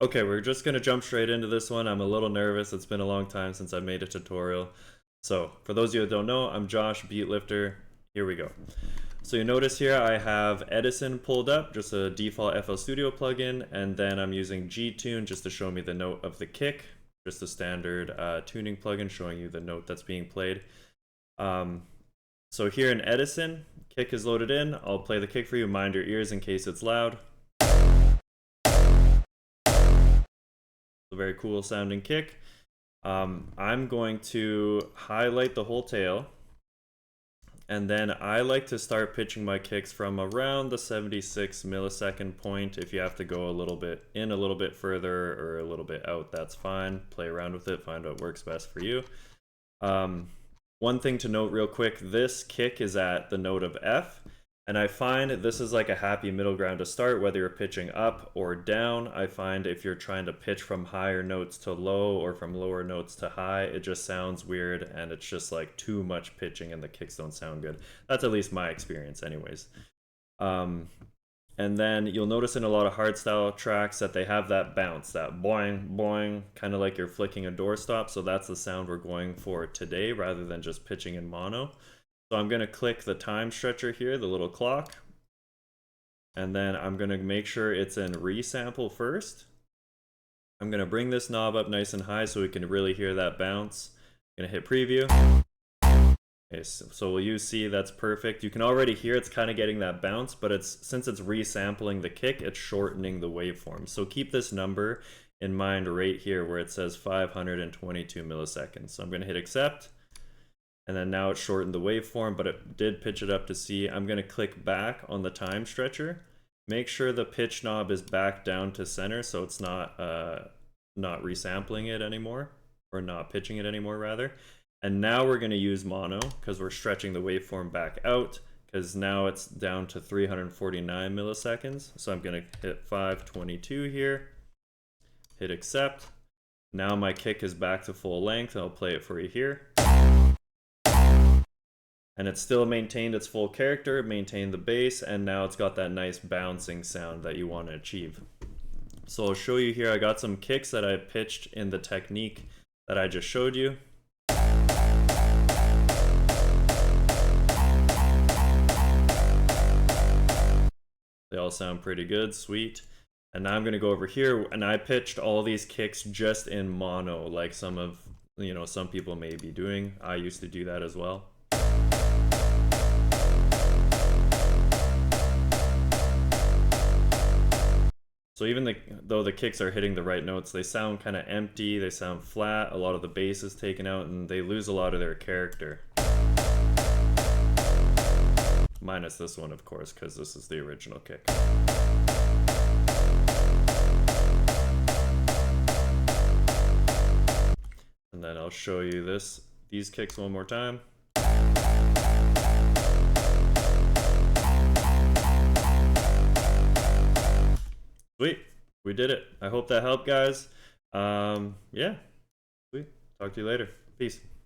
Okay, we're just gonna jump straight into this one. I'm a little nervous. It's been a long time since I made a tutorial. So, for those of you that don't know, I'm Josh, Beatlifter. Here we go. So you notice here I have Edison pulled up, just a default FL Studio plugin, and then I'm using G-Tune just to show me the note of the kick, just a standard tuning plugin showing you the note that's being played. So here in Edison, kick is loaded in. I'll play the kick for you. Mind your ears in case it's loud. A very cool sounding kick. I'm going to highlight the whole tail, and then I like to start pitching my kicks from around the 76 millisecond point. If you have to go a little bit in, a little bit further, or a little bit out, that's fine. Play around with it, find what works best for you. One thing to note real quick, this kick is at the note of F, and I find this is like a happy middle ground to start, whether you're pitching up or down. I find if you're trying to pitch from higher notes to low or from lower notes to high, it just sounds weird and it's just like too much pitching and the kicks don't sound good. That's at least my experience anyways. And then you'll notice in a lot of hardstyle tracks that they have that bounce, that boing, boing, kind of like you're flicking a doorstop. So that's the sound we're going for today rather than just pitching in mono. So I'm going to click the time stretcher here, the little clock. And then I'm going to make sure it's in resample first. I'm going to bring this knob up nice and high so we can really hear that bounce. I'm going to hit preview. Okay, so will you see that's perfect? You can already hear it's kind of getting that bounce, but since it's resampling the kick, it's shortening the waveform. So keep this number in mind right here where it says 522 milliseconds. So I'm going to hit accept, and then now it shortened the waveform, but it did pitch it up to C. I'm going to click back on the time stretcher. Make sure the pitch knob is back down to center so it's not resampling it anymore, or not pitching it anymore rather. And now we're going to use mono because we're stretching the waveform back out, because now it's down to 349 milliseconds. So I'm going to hit 522 here, hit accept. Now my kick is back to full length. I'll play it for you here. And it still maintained its full character, maintained the bass, and now it's got that nice bouncing sound that you want to achieve. So I'll show you here, I got some kicks that I pitched in the technique that I just showed you. They all sound pretty good, sweet. And now I'm going to go over here, and I pitched all these kicks just in mono, like some people may be doing. I used to do that as well. So even though the kicks are hitting the right notes, they sound kind of empty, they sound flat, a lot of the bass is taken out, and they lose a lot of their character. Minus this one, of course, because this is the original kick. And then I'll show you these kicks one more time. Sweet, we did it. I hope that helped, guys. Yeah, sweet. Talk to you later. Peace.